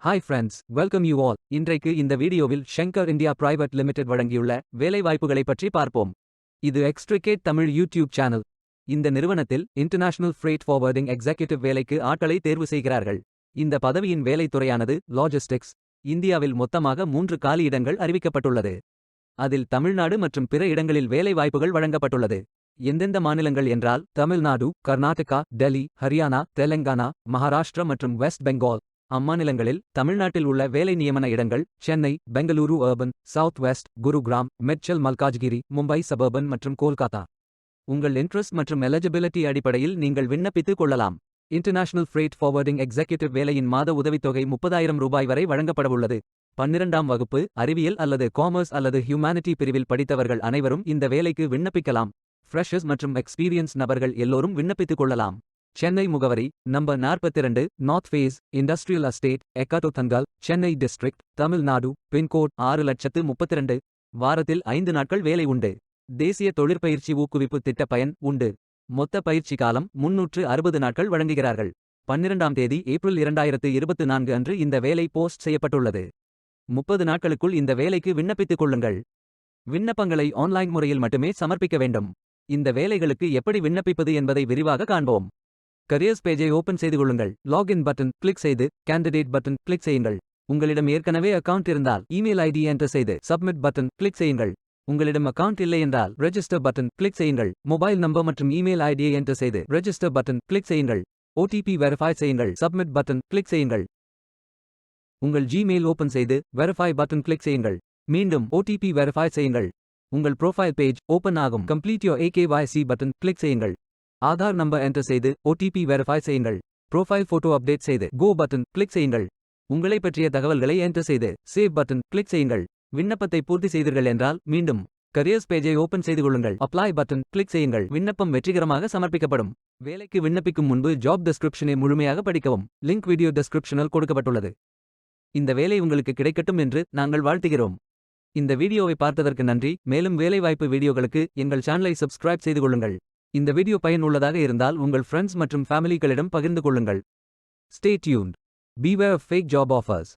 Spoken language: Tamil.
Hi friends, welcome you all. இன்றைக்கு இந்த வீடியோவில் ஷங்கர் இந்தியா பிரைவேட் லிமிடெட் வழங்கியுள்ள வேலைவாய்ப்புகளை பற்றி பார்ப்போம். இது எக்ஸ்ட்ரிகேட் தமிழ் யூடியூப் சேனல். இந்த நிறுவனத்தில் இன்டர்நேஷனல் ஃப்ரேட் ஃபார்வர்டிங் எக்ஸிகியூட்டிவ் வேலைக்கு ஆட்களை தேர்வு செய்கிறார்கள். இந்த பதவியின் வேலைத்துறையானது லாஜிஸ்டிக்ஸ். இந்தியாவில் மொத்தமாக 3 காலி இடங்கள் அறிவிக்கப்பட்டுள்ளது. அதில் தமிழ்நாடு மற்றும் பிற இடங்களில் வேலை வாய்ப்புகள் வழங்கப்பட்டுள்ளது. எந்தெந்த மாநிலங்கள் என்றால் தமிழ்நாடு, கர்நாடகா, டெல்லி, ஹரியானா, தெலங்கானா, மகாராஷ்டிரா மற்றும் வெஸ்ட் பெங்கால். அம்மாநிலங்களில் தமிழ்நாட்டில் உள்ள வேலை நியமன இடங்கள் Chennai, Bengaluru urban, south west, Gurugram, Medchal Malkajgiri, Mumbai suburban மற்றும் கோல்காத்தா. உங்கள் இன்ட்ரெஸ்ட் மற்றும் எலிஜிபிலிட்டி அடிப்படையில் நீங்கள் விண்ணப்பித்துக் கொள்ளலாம். இன்டர்நேஷனல் ஃப்ரேட் ஃபார்வர்டிங் எக்ஸிகியூட்டிவ் வேலையின் மாத உதவித்தொகை 30,000 ரூபாய் வரை வழங்கப்படவுள்ளது. 12ஆம் வகுப்பு, அறிவியல் அல்லது காமர்ஸ் அல்லது ஹியூமானிட்டி பிரிவில் படித்தவர்கள் அனைவரும் இந்த வேலைக்கு விண்ணப்பிக்கலாம். ஃப்ரெஷர்ஸ் மற்றும் எக்ஸ்பீரியன்ஸ் நபர்கள் எல்லோரும் விண்ணப்பித்துக் கொள்ளலாம். சென்னை முகவரி: number 42, north phase, industrial estate, Ekkattuthangal, Chennai district, Tamil Nadu. Pincode 6,32,000. வாரத்தில் 5 நாட்கள் வேலை உண்டு. தேசிய தொழிற்பயிற்சி ஊக்குவிப்பு திட்ட பயன் உண்டு. மொத்த பயிற்சி காலம் 360 நாட்கள் வழங்குகிறார்கள். 12ஆம் தேதி ஏப்ரல் 2024 அன்று இந்த வேலை போஸ்ட் செய்யப்பட்டுள்ளது. 30 நாட்களுக்குள் இந்த வேலைக்கு விண்ணப்பித்துக் கொள்ளுங்கள். விண்ணப்பங்களை ஆன்லைன் முறையில் மட்டுமே சமர்ப்பிக்க வேண்டும். இந்த வேலைகளுக்கு எப்படி விண்ணப்பிப்பது என்பதை விரிவாக காண்போம். கரியர்ஸ் பேஜை ஓபன் செய்து கொள்ளுங்கள். லாகின் பட்டன் கிளிக் செய்து கேண்டிடேட் பட்டன் கிளிக் செய்யுங்கள். உங்களிடம் ஏற்கனவே அக்கவுண்ட் இருந்தால் இமெயில் ஐடி என்டர் செய்து சப்மிட் பட்டன் கிளிக் செய்யுங்கள். உங்களிடம் அக்கவுண்ட் இல்லை என்றால் ரெஜிஸ்டர் பட்டன் கிளிக் செய்யுங்கள். மொபைல் நம்பர் மற்றும் இமெயில் ஐடியை என்டர் செய்து ரெஜிஸ்டர் பட்டன் கிளிக் செய்யுங்கள். ஓடிபி வெரிஃபை செய்யுங்கள். சப்மிட் பட்டன் கிளிக் செய்யுங்கள். உங்கள் ஜிமெயில் ஓபன் செய்து வெரிஃபை பட்டன் கிளிக் செய்யுங்கள். மீண்டும் ஓடிபி வெரிஃபை செய்யுங்கள். உங்கள் ப்ரொஃபைல் பேஜ் ஓபன் ஆகும். Complete your AKYC button click செய்யுங்கள். ஆதார் நம்பர் என்டர் செய்து ஓடிபி வெரிஃபை செய்யுங்கள். ப்ரொஃபைல் போட்டோ அப்டேட் செய்து கோ பட்டன் கிளிக் செய்யுங்கள். உங்களை பற்றிய தகவல்களை என்டர் செய்து சேவ் பட்டன் கிளிக் செய்யுங்கள். விண்ணப்பத்தை பூர்த்தி செய்தீர்கள் என்றால் மீண்டும் கரியர்ஸ் பேஜை ஓபன் செய்து கொள்ளுங்கள். அப்ளை பட்டன் கிளிக் செய்யுங்கள். விண்ணப்பம் வெற்றிகரமாக சமர்ப்பிக்கப்படும். வேலைக்கு விண்ணப்பிக்கும் முன்பு ஜாப் டெஸ்கிரிப்ஷனை முழுமையாக படிக்கவும். லிங்க் வீடியோ டெஸ்கிரிப்ஷனில் கொடுக்கப்பட்டுள்ளது. இந்த வேலை உங்களுக்கு கிடைக்கட்டும் என்று நாங்கள் வாழ்த்துகிறோம். இந்த வீடியோவை பார்த்ததற்கு நன்றி. மேலும் வேலைவாய்ப்பு வீடியோகளுக்கு எங்கள் சேனலை சப்ஸ்கிரைப் செய்து கொள்ளுங்கள். இந்த வீடியோ பயனுள்ளதாக இருந்தால் உங்கள் ஃப்ரெண்ட்ஸ் மற்றும் ஃபேமிலிகளிடம் பகிர்ந்து கொள்ளுங்கள். Stay tuned. Beware of fake job offers.